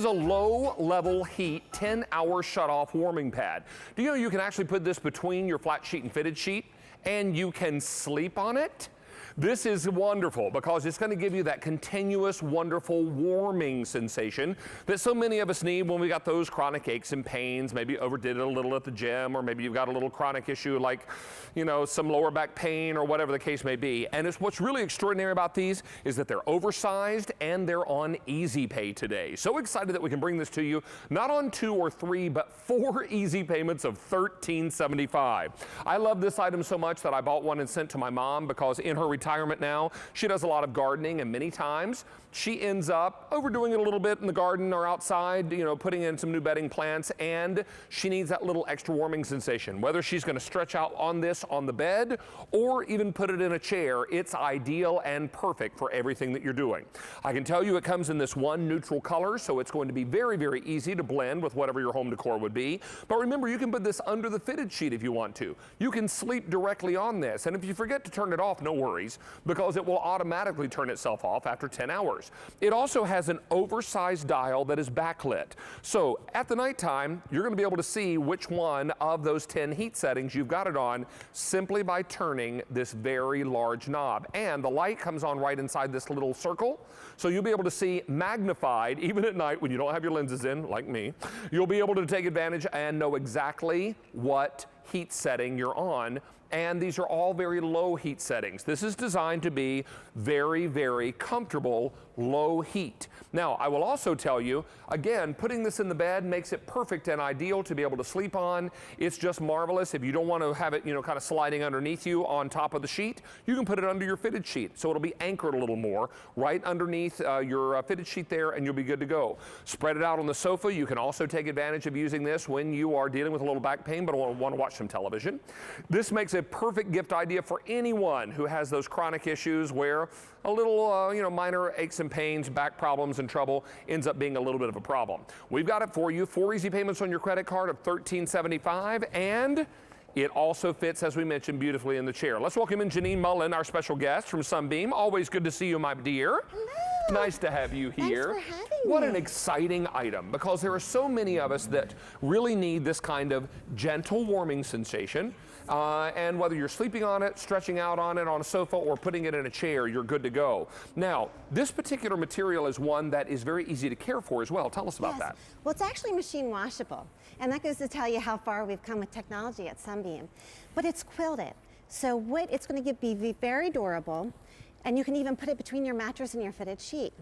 is a low-level heat 10-hour shut-off warming pad. Do you know you can actually put this between your flat sheet and fitted sheet, and you can sleep on it? This is wonderful because it's going to give you that continuous, wonderful warming sensation that so many of us need when we got those chronic aches and pains. Maybe you overdid it a little at the gym, or maybe you've got a little chronic issue like, you know, some lower back pain or whatever the case may be. And what's really extraordinary about these is that they're oversized and they're on easy pay today. So excited that we can bring this to you, not on 2 or 3, but 4 easy payments of $13.75. I love this item so much that I bought one and sent to my mom because in her retirement now, she does a lot of gardening, and many times she ends up overdoing it a little bit in the garden or outside, you know, putting in some new bedding plants, and she needs that little extra warming sensation. Whether she's going to stretch out on this on the bed or even put it in a chair, it's ideal and perfect for everything that you're doing. I can tell you it comes in this one neutral color, so it's going to be very, very easy to blend with whatever your home decor would be. But remember, you can put this under the fitted sheet if you want to. You can sleep directly on this, and if you forget to turn it off, no worries, because it will automatically turn itself off after 10 hours. It also has an oversized dial that is backlit. So at the nighttime, you're going to be able to see which one of those 10 heat settings you've got it on simply by turning this very large knob. And the light comes on right inside this little circle, so you'll be able to see magnified even at night when you don't have your lenses in, like me. You'll be able to take advantage and know exactly what heat setting you're on. And these are all very low heat settings. This is designed to be very, very comfortable, low heat. Now, I will also tell you, again, putting this in the bed makes it perfect and ideal to be able to sleep on. It's just marvelous. If you don't want to have it, you know, kind of sliding underneath you on top of the sheet, you can put it under your fitted sheet. So it'll be anchored a little more right underneath your fitted sheet there, and you'll be good to go. Spread it out on the sofa. You can also take advantage of using this when you are dealing with a little back pain but want to watch some television. This makes a perfect gift idea for anyone who has those chronic issues where a little, you know, minor aches and pains, back problems and trouble ends up being a little bit of a problem. We've got it for you. 4 easy payments on your credit card of $13.75, and it also fits, as we mentioned, beautifully in the chair. Let's welcome in Janine Mullen, our special guest from Sunbeam. Always good to see you, my dear. Hello. Nice to have you here. Thanks for having me. What an exciting item, because there are so many of us that really need this kind of gentle warming sensation. And whether you're sleeping on it, stretching out on it on a sofa, or putting it in a chair, you're good to go. Now, this particular material is one that is very easy to care for as well. Tell us about that. Well, it's actually machine washable. And that goes to tell you how far we've come with technology at Sunbeam. But it's quilted. So what it's going to be very durable, and you can even put it between your mattress and your fitted sheet.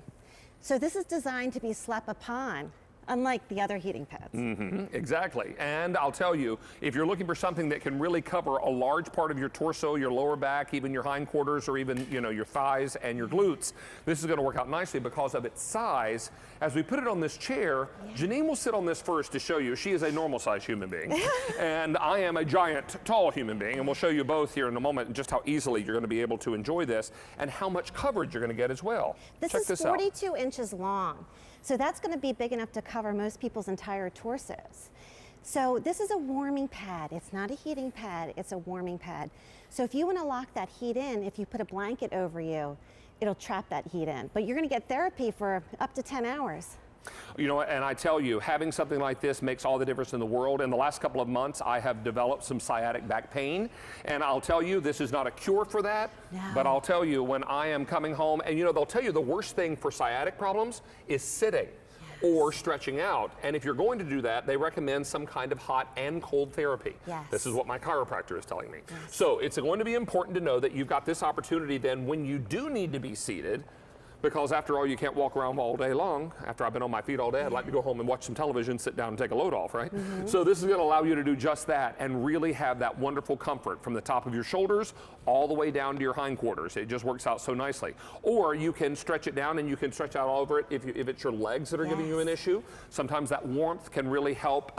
So this is designed to be slept upon, unlike the other heating pads. Exactly. And I'll tell you, if you're looking for something that can really cover a large part of your torso, your lower back, even your hindquarters, or even, you know, your thighs and your glutes, this is going to work out nicely because of its size. As we put it on this chair, Janine will sit on this first to show you. She is a normal-sized human being, and I am a giant, tall human being, and we'll show you both here in a moment just how easily you're going to be able to enjoy this and how much coverage you're going to get as well. This is 42 inches long. So that's going to be big enough to cover most people's entire torsos. So this is a warming pad. It's not a heating pad, it's a warming pad. So if you want to lock that heat in, if you put a blanket over you, it'll trap that heat in. But you're going to get therapy for up to 10 hours. You know, and I tell you, having something like this makes all the difference in the world. In the last couple of months, I have developed some sciatic back pain, and I'll tell you, this is not a cure for that, but I'll tell you, when I am coming home, and you know, they'll tell you the worst thing for sciatic problems is sitting or stretching out. And if you're going to do that, they recommend some kind of hot and cold therapy. This is what my chiropractor is telling me. So it's going to be important to know that you've got this opportunity then when you do need to be seated, because after all, you can't walk around all day long. After I've been on my feet all day, I'd like to go home and watch some television, sit down and take a load off, right? So this is going to allow you to do just that and really have that wonderful comfort from the top of your shoulders all the way down to your hindquarters. It just works out so nicely. Or you can stretch it down and you can stretch out all over it if it's your legs that are giving you an issue. Sometimes that warmth can really help,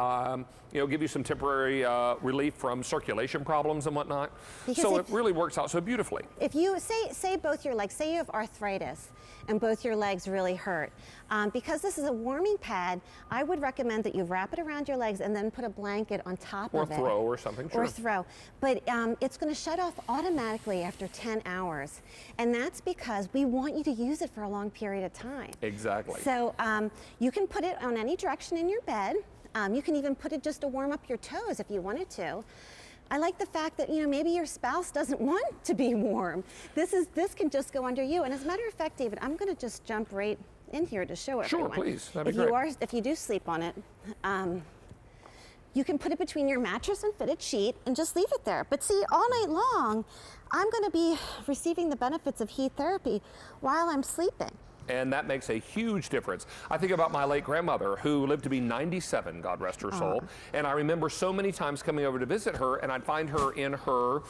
you know, give you some temporary relief from circulation problems and whatnot. So it really works out so beautifully. If you say both your legs, say you have arthritis, and both your legs really hurt. Because this is a warming pad, I would recommend that you wrap it around your legs and then put a blanket on top of it. Or throw or something, sure. Or throw. But it's going to shut off automatically after 10 hours. And that's because we want you to use it for a long period of time. Exactly. So you can put it on any direction in your bed. You can even put it just to warm up your toes if you wanted to. I like the fact that, you know, maybe your spouse doesn't want to be warm. This can just go under you. And as a matter of fact, David, I'm going to just jump right in here to show everyone. Sure, please. That'd be great. If you do sleep on it, you can put it between your mattress and fitted sheet and just leave it there. But see, all night long, I'm going to be receiving the benefits of heat therapy while I'm sleeping. And that makes a huge difference. I think about my late grandmother, who lived to be 97, God rest her soul. And I remember so many times coming over to visit her, and I'd find her in her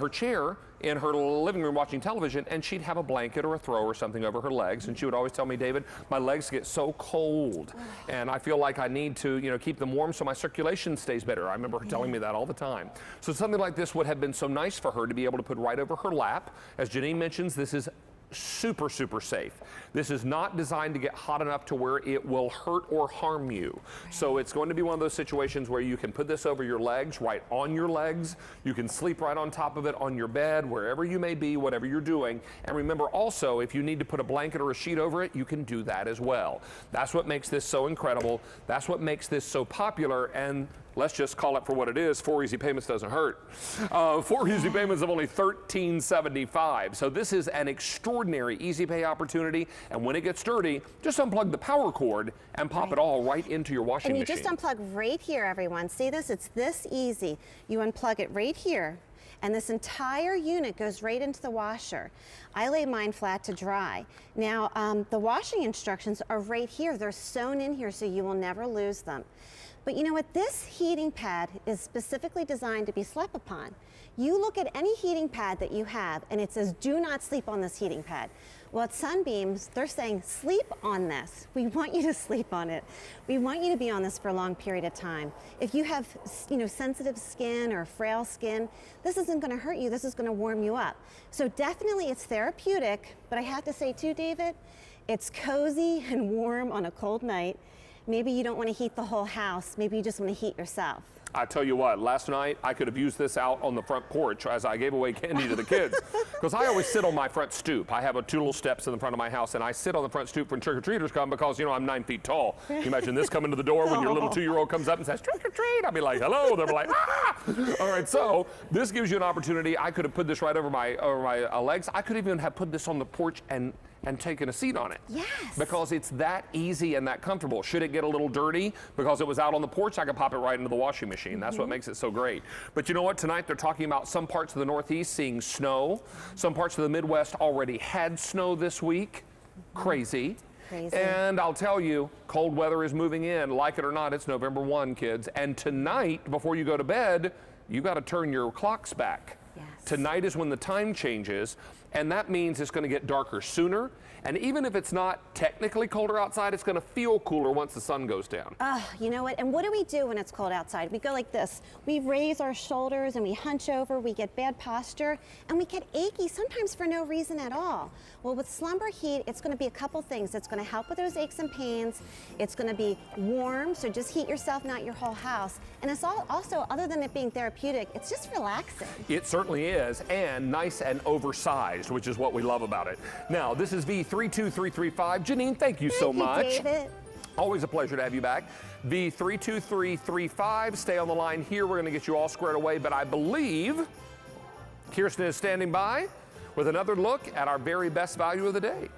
chair in her living room watching television, and she'd have a blanket or a throw or something over her legs, and she would always tell me, David, my legs get so cold, and I feel like I need to, you know, keep them warm so my circulation stays better. I remember her telling me that all the time. So something like this would have been so nice for her to be able to put right over her lap. As Janine mentions, this is super, super safe. This is not designed to get hot enough to where it will hurt or harm you. So it's going to be one of those situations where you can put this over your legs, right on your legs. You can sleep right on top of it on your bed, wherever you may be, whatever you're doing. And remember also, if you need to put a blanket or a sheet over it, you can do that as well. That's what makes this so incredible. That's what makes this so popular. And let's just call it for what it is. 4 easy payments doesn't hurt. 4 easy payments of only $13.75. So this is an extraordinary easy pay opportunity. And when it gets dirty, just unplug the power cord and pop it all right into your washing machine. And you just unplug right here, everyone. See this? It's this easy. You unplug it right here, and this entire unit goes right into the washer. I lay mine flat to dry. Now, the washing instructions are right here. They're sewn in here so you will never lose them. But you know what? This heating pad is specifically designed to be slept upon. You look at any heating pad that you have, and it says, do not sleep on this heating pad. Well, at Sunbeams, they're saying, sleep on this. We want you to sleep on it. We want you to be on this for a long period of time. If you have, you know, sensitive skin or frail skin, this isn't going to hurt you. This is going to warm you up. So definitely it's therapeutic, but I have to say too, David, it's cozy and warm on a cold night. Maybe you don't want to heat the whole house. Maybe you just want to heat yourself. I tell you what, last night I could have used this out on the front porch as I gave away candy to the kids. Because I always sit on my front stoop. I have 2 little steps in the front of my house, and I sit on the front stoop when trick-or-treaters come because, you know, I'm 9 feet tall. You imagine this coming to the door when your little 2-year-old comes up and says, trick-or-treat. I'll be like, hello. They'll be like, ah! All right, so this gives you an opportunity. I could have put this right over my legs. I could even have put this on the porch and taken a seat on it. Yes. Because it's that easy and that comfortable. Should it get a little dirty because it was out on the porch, I could pop it right into the washing machine. That's what makes it so great. But you know what? Tonight they're talking about some parts of the Northeast seeing snow. Some parts of the Midwest already had snow this week. Crazy. Crazy. And I'll tell you, cold weather is moving in. Like it or not, it's November 1, kids. And tonight, before you go to bed, you got to turn your clocks back. Yes. Tonight is when the time changes, and that means it's going to get darker sooner. And even if it's not technically colder outside, it's going to feel cooler once the sun goes down. You know what? And what do we do when it's cold outside? We go like this. We raise our shoulders and we hunch over. We get bad posture and we get achy, sometimes for no reason at all. Well, with Slumberheat, it's going to be a couple things. It's going to help with those aches and pains. It's going to be warm, so just heat yourself, not your whole house. And it's also, other than it being therapeutic, it's just relaxing. It certainly is, and nice and oversized, which is what we love about it. Now, this is V32335. Janine, thank you so much. David. Always a pleasure to have you back. V32335. Stay on the line here. We're going to get you all squared away, but I believe Kirsten is standing by with another look at our very best value of the day.